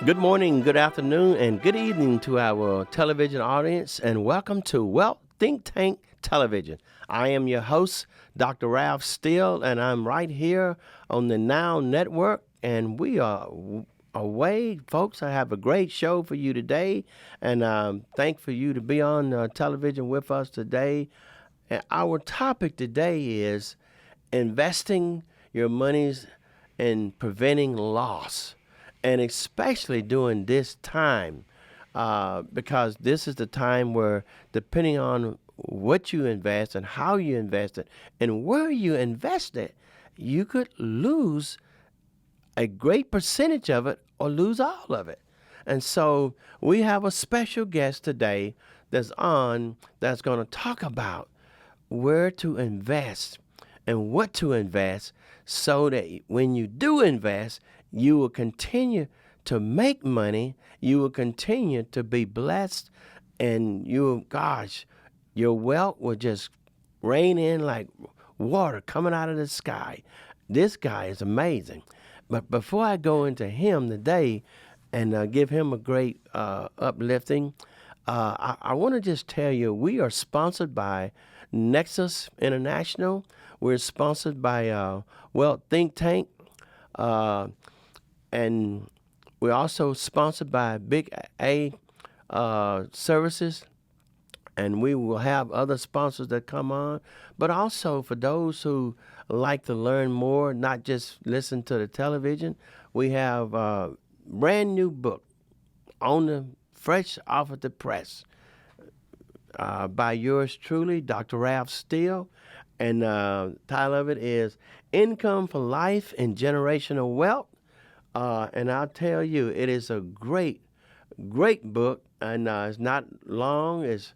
Good morning, good afternoon, and good evening to our television audience, and welcome to Think Tank Television. I am your host, Dr. Ralph Steele, and I'm right here on the Now Network, and we are away, folks. I have a great show for you today, and thank for you to be on television with us today. And our topic today is investing your monies and preventing loss, and especially during this time, because this is the time where, depending on what you invest and how you invest it and where you invest it, you could lose a great percentage of it or lose all of it. And so we have a special guest today that's going to talk about where to invest and what to invest so that when you do invest, you will continue to make money, you will continue to be blessed, and your wealth will just rain in like water coming out of the sky. This guy is amazing. But before I go into him today and give him a great uplifting, I want to just tell you we are sponsored by Nexus International. We're sponsored by Think Tank, uh, and we're also sponsored by Big A Services, and we will have other sponsors that come on. But also for those who like to learn more, not just listen to the television, we have a brand new book on the fresh off of the press by yours truly, Dr. Ralph Steele. And title of it is Income for Life and Generational Wealth. And I'll tell you, it is a great, great book, and it's not long. It's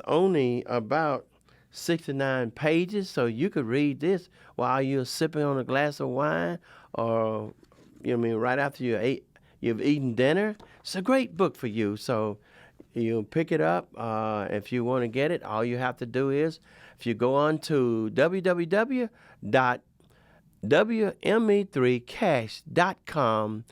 only about 69 pages, so you could read this while you're sipping on a glass of wine, or right after you've eaten dinner. It's a great book for you. So you pick it up if you want to get it. All you have to do is, if you go on to www.wme3cash.com,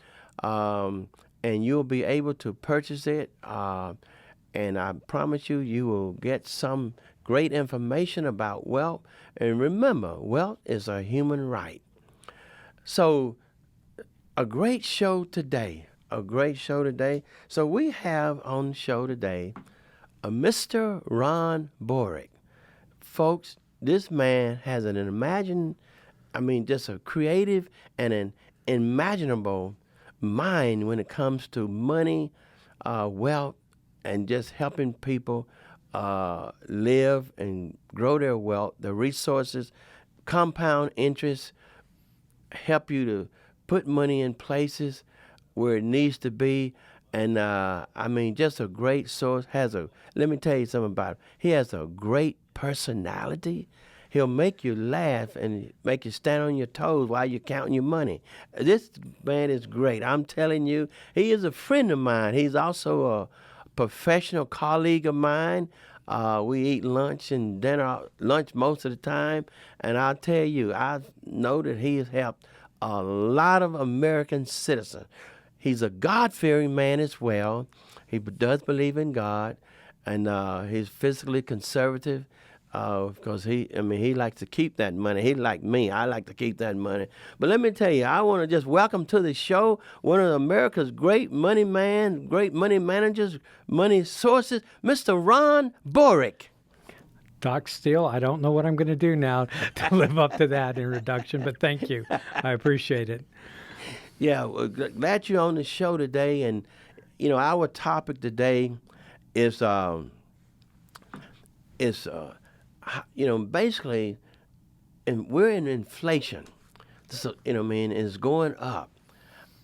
and you'll be able to purchase it. And I promise you, you will get some great information about wealth. And remember, wealth is a human right. So, a great show today. A great show today. So, we have on the show today a Mr. Ron Borek. Folks, this man has just a creative and an imaginable mind when it comes to money, wealth, and just helping people live and grow their wealth, the resources, compound interest, help you to put money in places where it needs to be. And just a great source. Let me tell you something about him. He has a great personality. He'll make you laugh and make you stand on your toes while you're counting your money. This man is great. I'm telling you, he is a friend of mine. He's also a professional colleague of mine. We eat lunch most of the time. And I'll tell you, I know that he has helped a lot of American citizens. He's a God-fearing man as well. He does believe in God, and he's physically conservative because he likes to keep that money. He like me. I like to keep that money. But let me tell you, I want to just welcome to the show one of America's great money managers, money sources, Mr. Ron Borek. Doc Steele, I don't know what I'm going to do now to live up to that introduction, but thank you. I appreciate it. Yeah, well, glad you're on the show today. And, our topic today is basically, and we're in inflation. So, it's going up.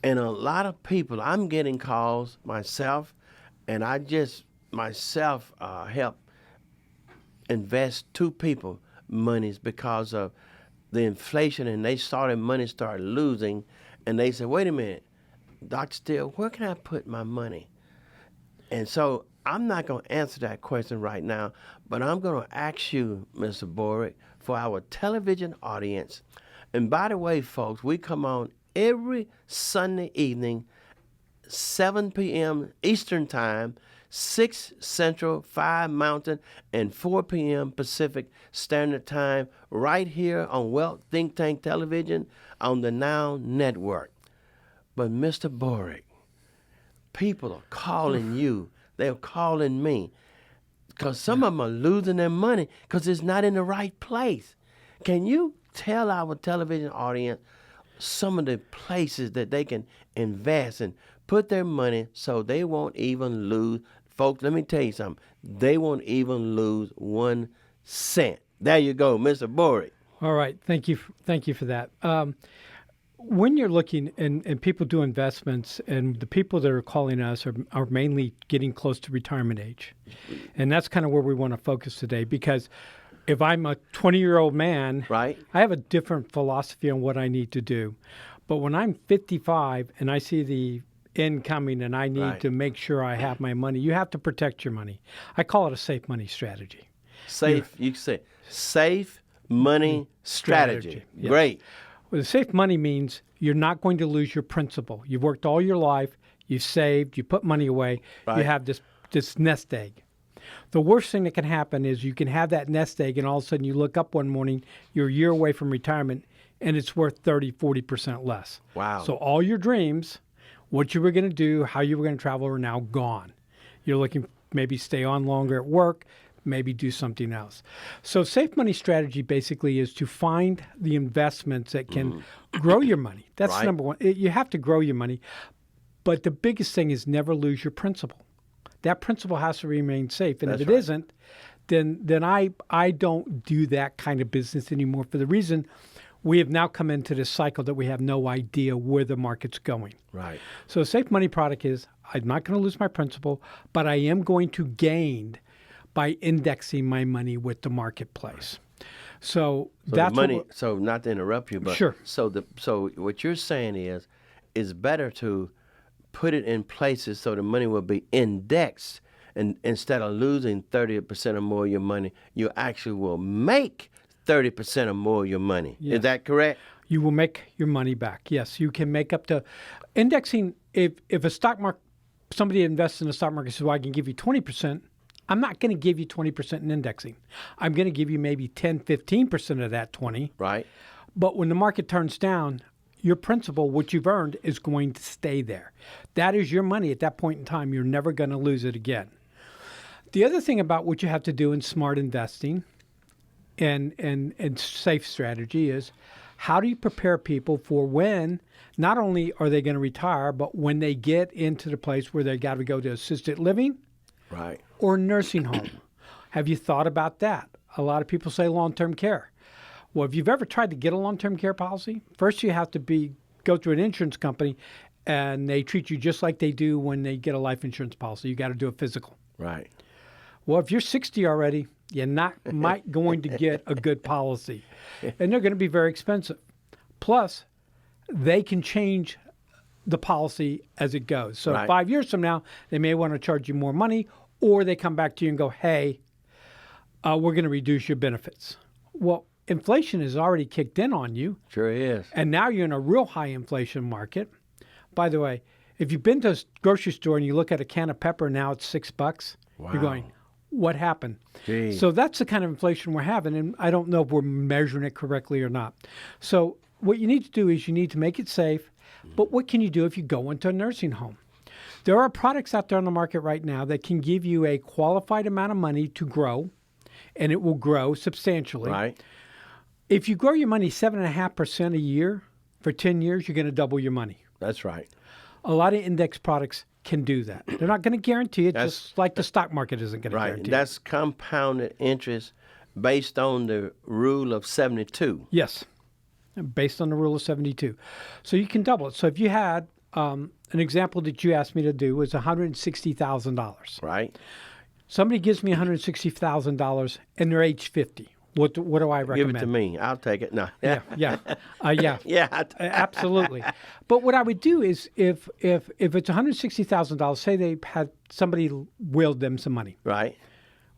And a lot of people, I'm getting calls myself, and I just myself help invest two people monies because of the inflation, and money started losing, and they said, wait a minute, Dr. Steele, where can I put my money? And so I'm not going to answer that question right now, but I'm going to ask you, Mr. Borek, for our television audience. And by the way, folks, we come on every Sunday evening 7 p.m. Eastern Time, 6 Central, 5 Mountain, and 4 p.m. Pacific Standard Time, right here on Wealth Think Tank Television on the Now Network. But Mr. Borek, people are calling you. They're calling me. Because some of them are losing their money because it's not in the right place. Can you tell our television audience some of the places that they can invest and put their money so they won't even lose? Folks, let me tell you something. They won't even lose 1 cent. There you go, Mr. Borek. All right. Thank you for that. When you're looking and people do investments, and the people that are calling us are mainly getting close to retirement age. And that's kind of where we want to focus today, because if I'm a 20-year-old man, right, I have a different philosophy on what I need to do. But when I'm 55 and I see the end coming and I need to make sure I have my money, you have to protect your money. I call it a safe money strategy. You can say safe money strategy. Yes. Great. Well, the safe money means you're not going to lose your principal. You've worked all your life, you've saved, you put money away, you have this nest egg. The worst thing that can happen is you can have that nest egg and all of a sudden you look up one morning, you're a year away from retirement, and it's worth 30, 40% less. Wow. So all your dreams, what you were going to do, how you were going to travel, are now gone. You're looking maybe stay on longer at work, maybe do something else. So safe money strategy basically is to find the investments that can grow your money. That's number one. You have to grow your money. But the biggest thing is never lose your principal. That principal has to remain safe. And if it isn't, then I don't do that kind of business anymore, for the reason we have now come into this cycle that we have no idea where the market's going. Right. So a safe money product is, I'm not going to lose my principal, but I am going to gain by indexing my money with the marketplace. So that's the money. So not to interrupt you, but sure. So what you're saying is, it's better to put it in places so the money will be indexed, and instead of losing 30% or more of your money, you actually will make 30% or more of your money. Yes. Is that correct? You will make your money back. Yes, you can make up to indexing. If a stock market, somebody invests in the stock market, says, well, I can give you 20%. I'm not going to give you 20% in indexing. I'm going to give you maybe 10, 15% of that 20. Right. But when the market turns down, your principal, what you've earned, is going to stay there. That is your money at that point in time. You're never going to lose it again. The other thing about what you have to do in smart investing and safe strategy is, how do you prepare people for when not only are they going to retire, but when they get into the place where they got to go to assisted living, right, or nursing home? Have you thought about that? A lot of people say long-term care. Well, if you've ever tried to get a long-term care policy, first you have to go through an insurance company, and they treat you just like they do when they get a life insurance policy. You got to do a physical. Right. Well, if you're 60 already, you're not going to get a good policy, and they're going to be very expensive. Plus, they can change the policy as it goes. So 5 years from now, they may want to charge you more money, or they come back to you and go, hey, we're going to reduce your benefits. Well, inflation has already kicked in on you. Sure is. And now you're in a real high inflation market. By the way, if you've been to a grocery store and you look at a can of pepper, now it's $6, you're going, what happened? Gee. So that's the kind of inflation we're having, and I don't know if we're measuring it correctly or not. So what you need to do is you need to make it safe, but what can you do if you go into a nursing home? There are products out there on the market right now that can give you a qualified amount of money to grow, and it will grow substantially. Right. If you grow your money 7.5% a year for 10 years, you're going to double your money. That's right. A lot of index products can do that. They're not going to guarantee it, just like the stock market isn't going to guarantee it. That's compounded interest based on the rule of 72. Yes, based on the rule of 72. So you can double it. So if you had an example that you asked me to do was $160,000. Right. Somebody gives me $160,000 and they're age 50. What do I recommend? Give it to me. I'll take it. No. Yeah. Yeah. Absolutely. But what I would do is, if it's $160,000, say they had somebody willed them some money. Right.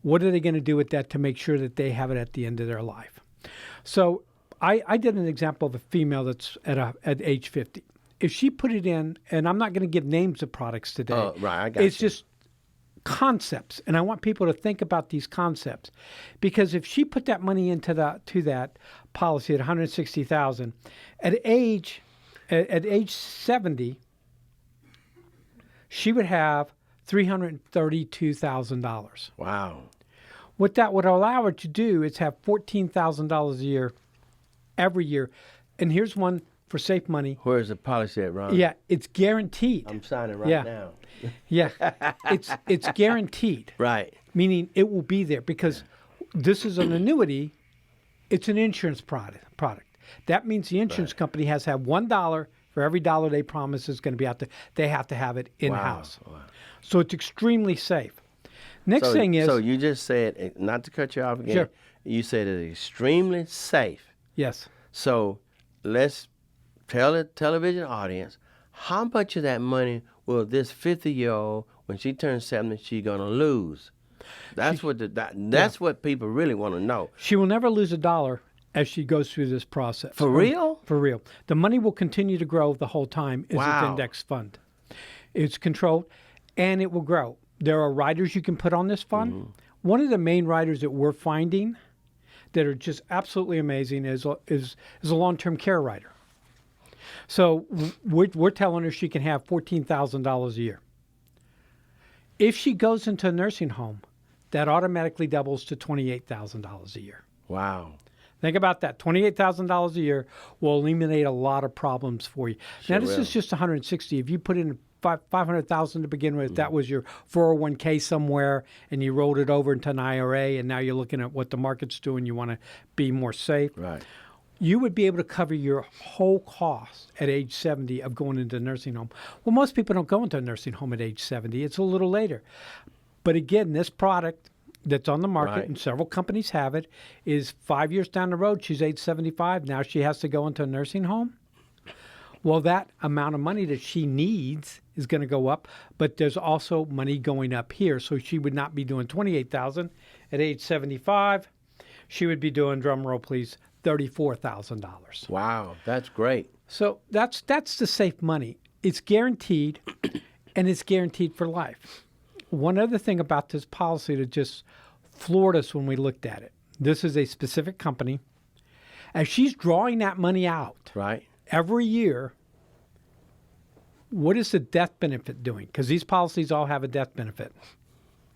What are they going to do with that to make sure that they have it at the end of their life? So I did an example of a female that's at age 50, if she put it in, and I'm not going to give names of products today. Oh, right, I got It's you. just concepts, and I want people to think about these concepts, because if she put that money into that policy at $160,000, at age 70, she would have $332,000. Wow. What that would allow her to do is have $14,000 a year every year. And here's one for safe money. Where's the policy at, Ron? Yeah, it's guaranteed. I'm signing right Yeah. now. Yeah, it's guaranteed, Right. meaning it will be there, because this is an annuity. It's an insurance product. That means the insurance company has to have $1 for every dollar they promise is going to be out there. They have to have it in-house. Wow. So it's extremely safe. Next So, thing is, so you just said, not to cut you off again, Sure. you said it's extremely safe. yes, So let's tell the television audience, how much of that money will this 50-year-old, when she turns 70, she going to lose? That's what people really want to know. she will never lose a dollar as she goes through this process. For real? For real. The money will continue to grow the whole time as Wow. its index fund. It's controlled, and it will grow. There are riders you can put on this fund. Mm-hmm. One of the main riders that we're finding that are just absolutely amazing is a long-term care rider. So we're telling her she can have $14,000 a year. If she goes into a nursing home, that automatically doubles to $28,000 a year. Wow. Think about that. $28,000 a year will eliminate a lot of problems for you. Now, this will. is just 160. If you put in $500,000 to begin with, that was your 401k somewhere, and you rolled it over into an IRA, and now you're looking at what the market's doing. You want to be more safe. Right. You would be able to cover your whole cost at age 70 of going into a nursing home. Well, most people don't go into a nursing home at age 70. It's a little later. But again, this product that's on the market, Right. and several companies have it, is 5 years down the road, she's age 75. Now she has to go into a nursing home. Well, that amount of money that she needs is going to go up, but there's also money going up here. So she would not be doing $28,000 at age 75. She would be doing, drum roll please, $34,000. Wow. That's great. So that's the safe money. It's guaranteed, and it's guaranteed for life. One other thing about this policy that just floored us when we looked at it. This is a specific company. As she's drawing that money out Right. every year, what is the death benefit doing? Because these policies all have a death benefit.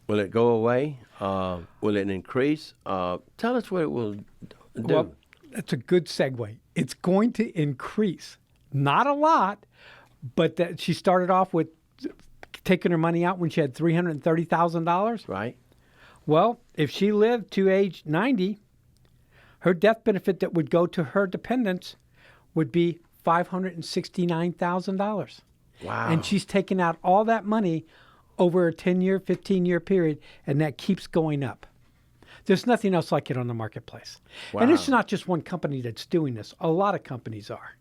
Will it go away? Will it increase? Tell us what it will do. Well, that's a good segue. It's going to increase. Not a lot, but that she started off with taking her money out when she had $330,000. Right. Well, if she lived to age 90, her death benefit that would go to her dependents would be $569,000. Wow. And she's taken out all that money over a 10-year, 15-year period, and that keeps going up. There's nothing else like it on the marketplace. Wow. And it's not just one company that's doing this. A lot of companies are.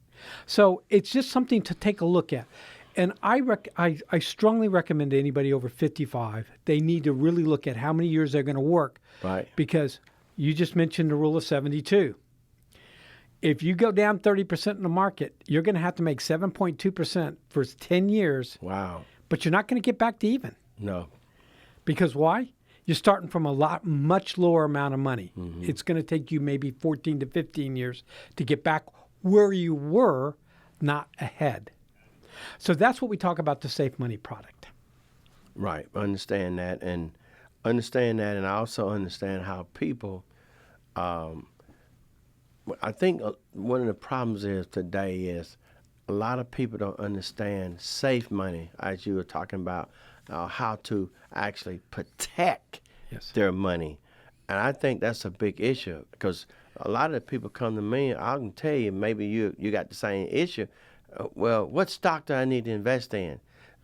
So it's just something to take a look at. And I strongly recommend to anybody over 55, they need to really look at how many years they're going to work. Right. Because you just mentioned the rule of 72. If you go down 30% in the market, you're going to have to make 7.2% for 10 years, Wow. but you're not going to get back to even. No. Because why? You're starting from much lower amount of money. Mm-hmm. It's going to take you maybe 14 to 15 years to get back where you were, not ahead. So that's what we talk about the safe money product. Right. Understand that, and I also understand how people. I think one of the problems is today is a lot of people don't understand safe money, as you were talking about, how to actually protect Yes. their money, and I think that's a big issue because a lot of the people come to me. I can tell you, maybe you got the same issue. Well, what stock do I need to invest in?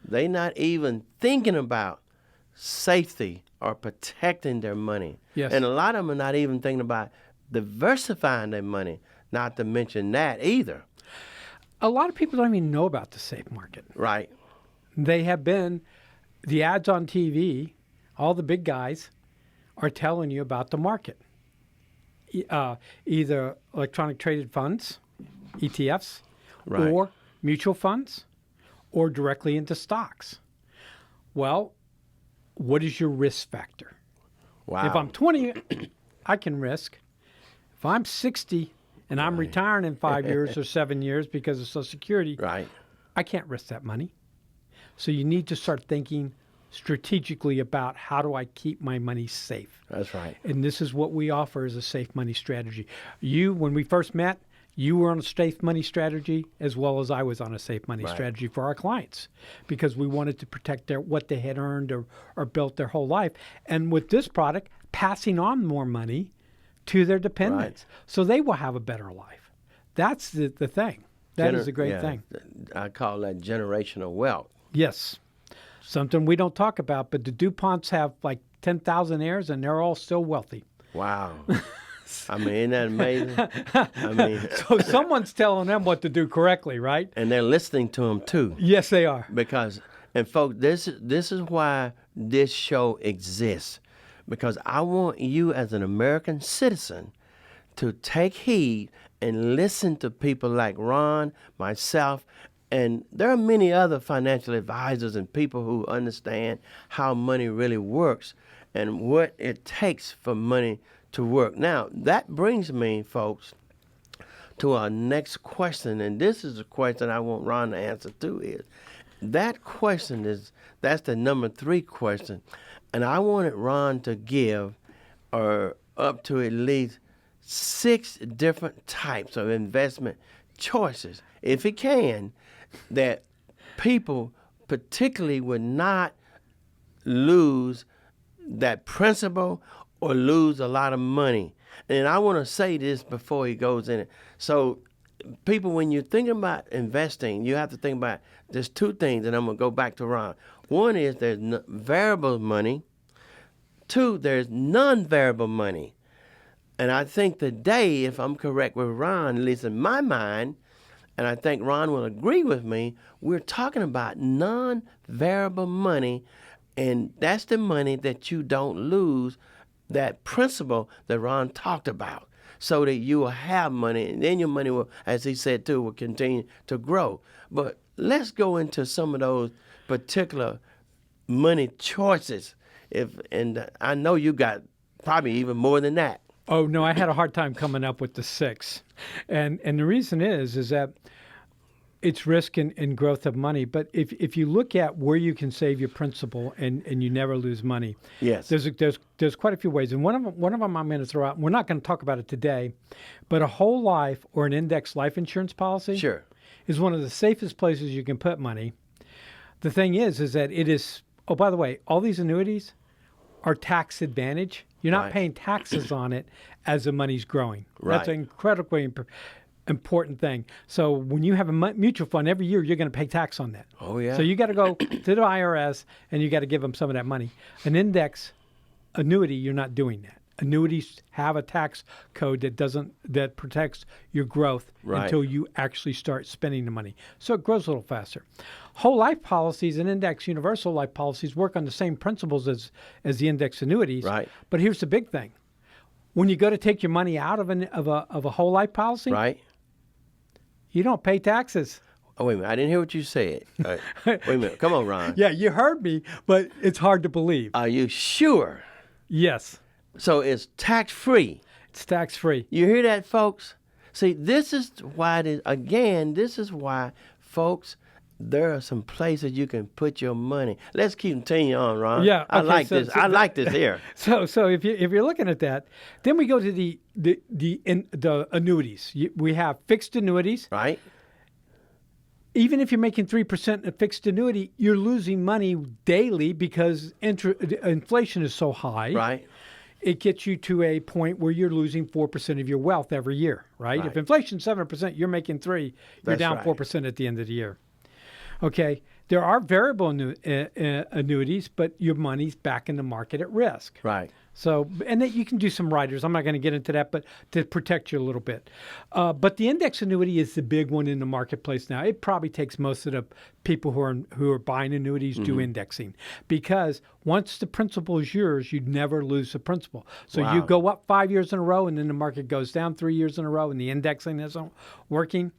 They're not even thinking about safety or protecting their money. Yes. And a lot of them are not even thinking about diversifying their money, not to mention that either. A lot of people don't even know about the safe market. Right. They have been, the ads on TV, all the big guys are telling you about the market. Either electronic traded funds, ETFs, Right. or mutual funds or directly into stocks. Well, what is your risk factor? Wow. If I'm 20, I can risk. If I'm 60 and I'm retiring in 5 years or 7 years because of Social Security, Right. I can't risk that money. So you need to start thinking strategically about how do I keep my money safe. That's right. And this is what we offer as a safe money strategy. When we first met, you were on a safe money strategy as well as I was on a safe money strategy for our clients because we wanted to protect what they had earned or built their whole life. And with this product, passing on more money to their dependents so they will have a better life. That's the thing. That is a great thing. I call that generational wealth. Yes. Something we don't talk about, but the DuPonts have like 10,000 heirs and they're all still wealthy. Wow. I mean, isn't that amazing? I mean, So someone's telling them what to do correctly, right? and they're listening to them too. Yes, they are. Because, and folks, this is why this show exists. Because I want you as an American citizen to take heed and listen to people like Ron, myself, and there are many other financial advisors and people who understand how money really works and what it takes for money to work. Now, that brings me, folks, to our next question, and this is a question I want Ron to answer too. That's the number 3 question, and I wanted Ron to give up to at least 6 different types of investment choices, if he can, that people particularly would not lose that principal or lose a lot of money. And I want to say this before he goes in it. So people, when you're thinking about investing, you have to think about there's 2 things, and I'm going to go back to Ron. One is there's variable money. 2, there's non-variable money. And I think today, if I'm correct with Ron, at least in my mind, and I think Ron will agree with me, we're talking about non-variable money, and that's the money that you don't lose, that principle that Ron talked about, so that you will have money, and then your money will, as he said too, will continue to grow. But let's go into some of those particular money choices. And I know you got probably even more than that. Oh, no, I had a hard time coming up with the 6. And the reason is that it's risk and growth of money. But if you look at where you can save your principal and you never lose money, yes, there's quite a few ways. And one of them I'm going to throw out, and we're not going to talk about it today, but a whole life or an index life insurance policy is one of the safest places you can put money. The thing is that it is, oh, by the way, all these annuities are tax advantage. You're not paying taxes on it as the money's growing. That's an incredibly important thing. So when you have a mutual fund, every year you're going to pay tax on that. Oh, yeah. So you got to go to the IRS and you got to give them some of that money. An index annuity, you're not doing that. Annuities have a tax code that protects your growth until you actually start spending the money. So it grows a little faster. Whole life policies and index universal life policies work on the same principles as the index annuities. Right. But here's the big thing. When you go to take your money out of a whole life policy, you don't pay taxes. Oh, wait a minute. I didn't hear what you said. Wait a minute. Come on, Ron. Yeah, you heard me, but it's hard to believe. Are you sure? Yes. So it's tax-free. It's tax-free. You hear that, folks? See, this is why, this is why, folks, there are some places you can put your money. Let's continue on, Ron. Yeah, okay, I like this. I like this here. So if you're looking at that, then we go to the annuities. We have fixed annuities. Right. Even if you're making 3% in a fixed annuity, you're losing money daily because inflation is so high. Right. It gets you to a point where you're losing 4% of your wealth every year, right? If inflation's 7%, you're making 3%. You're down 4% at the end of the year. Okay, there are variable annuities, but your money's back in the market at risk. Right. So, and that you can do some riders. I'm not going to get into that, but to protect you a little bit. But the index annuity is the big one in the marketplace now. It probably takes most of the people who are buying annuities do indexing, because once the principal is yours, you never lose the principal. So you go up 5 years in a row, and then the market goes down 3 years in a row, and the indexing isn't working.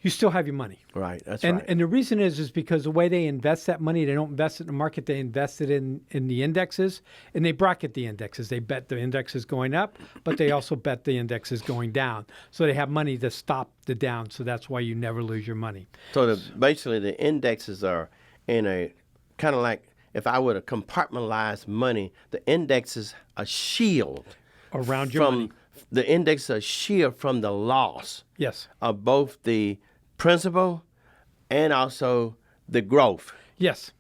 you still have your money. Right. That's And right. and the reason is because the way they invest that money, they don't invest it in the market. They invest it in the indexes, and they bracket the indexes. They bet the index is going up, but they also bet the index is going down. So they have money to stop the down. So that's why you never lose your money. So basically, the indexes are in a kind of like, if I were to compartmentalize money, the index is a shield Around your money. The index is a shield from the loss Yes. of both the principal and also the growth. Yes.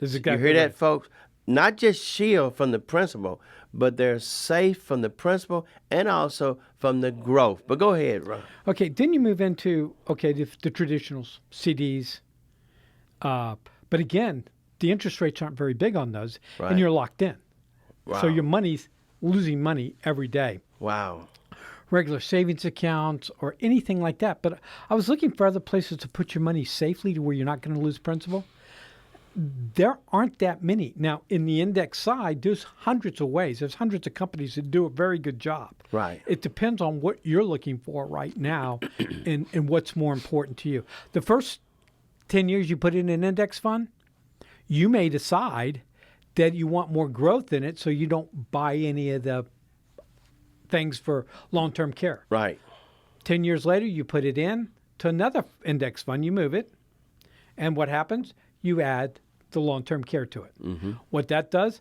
This is exactly You hear right. that, folks? Not just shield from the principal, but they're safe from the principal and also from the growth. But go ahead, Ron. Okay, then you move into, the traditionals, CDs. But again, the interest rates aren't very big on those, Right. and you're locked in. Wow. So your money's losing money every day. Wow. Regular savings accounts or anything like that. But I was looking for other places to put your money safely to where you're not going to lose principal. There aren't that many. Now, in the index side, there's hundreds of ways. There's hundreds of companies that do a very good job. Right. It depends on what you're looking for right now and what's more important to you. The first 10 years you put in an index fund, you may decide that you want more growth in it so you don't buy any of the things for long-term care. Right. 10 years later, you put it in to another index fund, you move it, and what happens? You add the long-term care to it. Mm-hmm. What that does,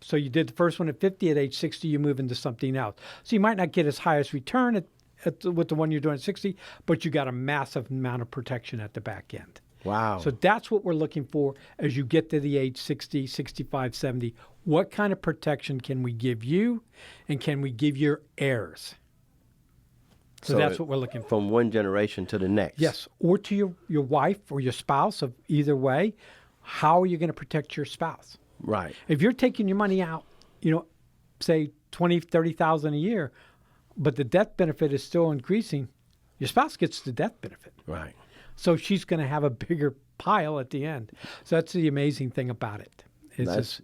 so you did the first one at 50, at age 60, you move into something else. So you might not get as highest return with the one you're doing at 60, but you got a massive amount of protection at the back end. Wow. So that's what we're looking for as you get to the age 60, 65, 70. What kind of protection can we give you and can we give your heirs? So that's what we're looking for. From one generation to the next. Yes, or to your wife or your spouse, of either way. How are you going to protect your spouse? Right. If you're taking your money out, say 20, 30,000 a year, but the death benefit is still increasing, your spouse gets the death benefit. Right. So she's going to have a bigger pile at the end. So that's the amazing thing about it.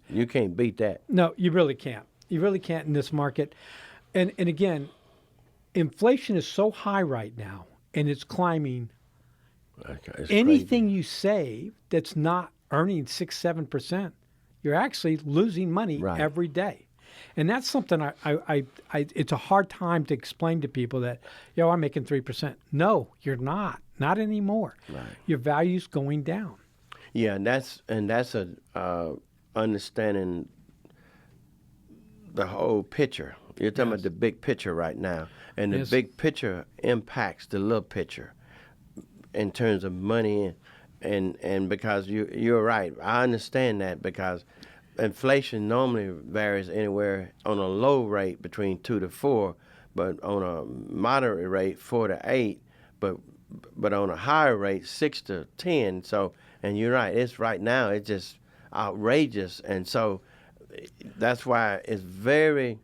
You can't beat that. No, you really can't. You really can't in this market. And again, inflation is so high right now, and it's climbing. It's Anything crazy. you save that's not earning 6-7%, you're actually losing money Right. every day. And that's something I it's a hard time to explain to people that, I'm making 3%. No, you're not. Not anymore. Right. Your value's going down. Yeah, and that's a understanding the whole picture. You're talking about the big picture right now, and the Yes. big picture impacts the little picture in terms of money, and because you're right, I understand that because inflation normally varies anywhere on a low rate between 2 to 4, but on a moderate rate 4 to 8, but on a higher rate 6 to 10. So, and you're right, it's right now it's just outrageous, and so that's why it's very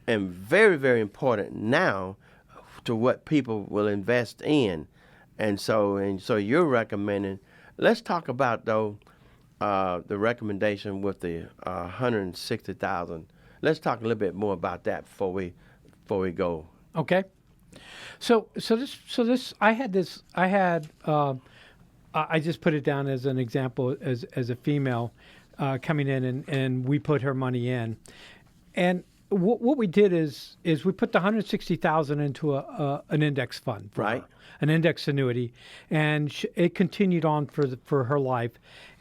very important now to what people will invest in, and so you're recommending. Let's talk about though the recommendation with the 160,000. Let's talk a little bit more about that before we go. Okay. So this I just put it down as an example as a female coming in and we put her money in, and what we did is we put the 160,000 into an index fund, Right. an index annuity, and it continued on for her life.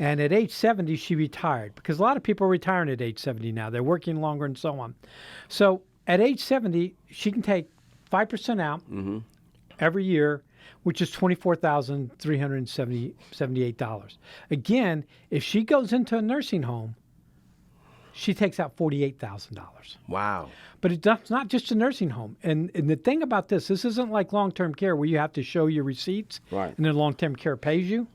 And at age 70, she retired, because a lot of people are retiring at age 70 now. They're working longer and so on. So at age 70, she can take 5% out every year, which is $24,378. Again, if she goes into a nursing home, she takes out $48,000. Wow. But it's not just a nursing home. And the thing about this isn't like long-term care where you have to show your receipts Right. and then long-term care pays you.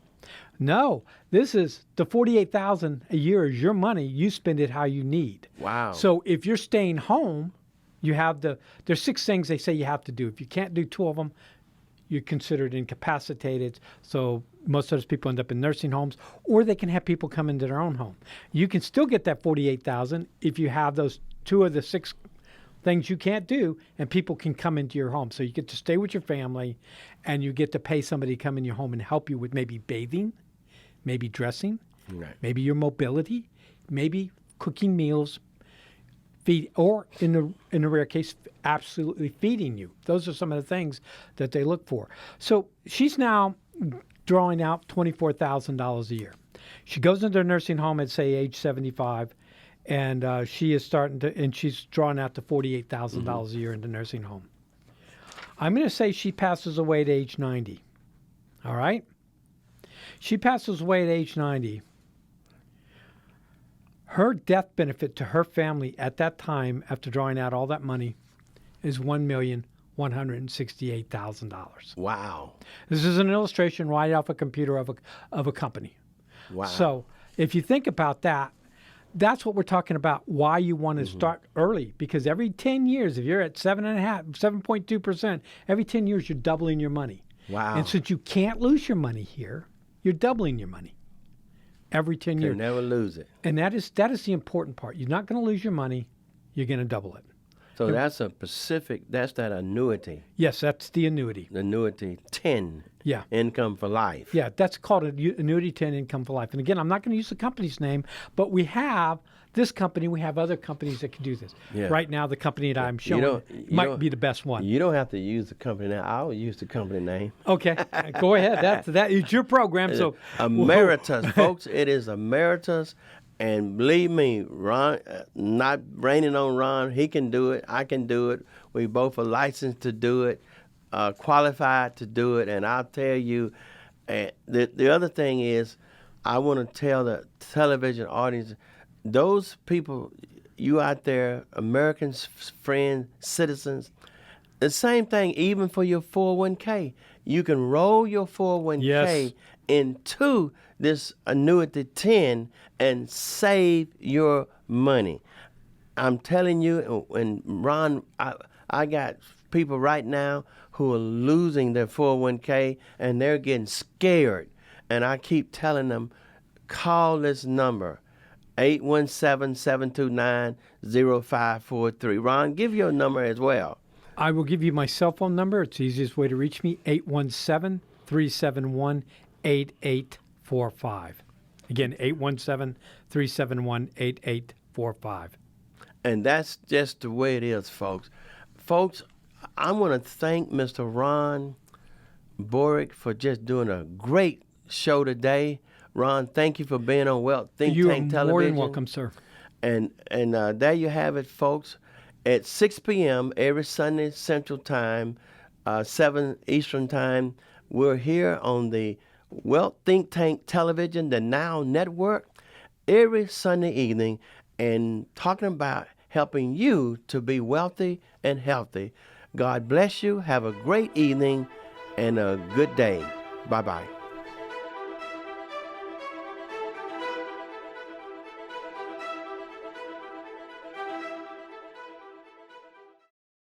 No, this is the $48,000 a year is your money. You spend it how you need. Wow. So if you're staying home, you have there's 6 things they say you have to do. If you can't do 2 of them, you're considered incapacitated. So most of those people end up in nursing homes, or they can have people come into their own home. You can still get that $48,000 if you have those 2 of the 6 things you can't do, and people can come into your home. So you get to stay with your family, and you get to pay somebody to come in your home and help you with maybe bathing, maybe dressing, Right. maybe your mobility, maybe cooking meals, or in the rare case, absolutely feeding you. Those are some of the things that they look for. So she's now drawing out $24,000 a year. She goes into a nursing home at, say, age 75, and she is and she's drawing out to $48,000 a year in the nursing home. I'm going to say she passes away at age 90. All right? She passes away at age 90. Her death benefit to her family at that time, after drawing out all that money, is $1,168,000. Wow. This is an illustration right off a computer of a company. Wow. So if you think about that, that's what we're talking about, why you want to start early. Because every 10 years, if you're at 7.2%, every 10 years you're doubling your money. Wow. And since you can't lose your money here, you're doubling your money every 10 years. You never lose it. And that is the important part. You're not going to lose your money. You're going to double it. So that's that's that annuity. Yes, that's the annuity. Annuity 10. Yeah. Income for life. Yeah, that's called an annuity 10 income for life. And again, I'm not going to use the company's name, but we have this company. We have other companies that can do this. Yeah. Right now, the company that I'm showing might be the best one. You don't have to use the company name. I'll use the company name. Okay, go ahead. It's your program. So Emeritus, folks. It is Emeritus. And believe me, Ron, not raining on Ron, he can do it. I can do it. We both are licensed to do it, qualified to do it. And I'll tell you, the other thing is, I want to tell the television audience, those people, you out there, Americans, friends, citizens, the same thing even for your 401k. You can roll your 401k into this annuity 10 and save your money. I'm telling you, and Ron, I got people right now who are losing their 401k and they're getting scared. And I keep telling them, call this number, 817-729-0543. Ron, give your number as well. I will give you my cell phone number. It's the easiest way to reach me, 817-371-8845. Again, 817-371-8845. And that's just the way it is, folks. Folks, I want to thank Mr. Ron Borek for just doing a great show today. Ron, thank you for being on Think Tank Television. You are more than welcome, sir. And there you have it, folks. At 6 p.m. every Sunday Central Time, 7 Eastern Time, we're here on the Think Tank Television, the Now Network, every Sunday evening, and talking about helping you to be wealthy and healthy. God bless you. Have a great evening and a good day. Bye-bye.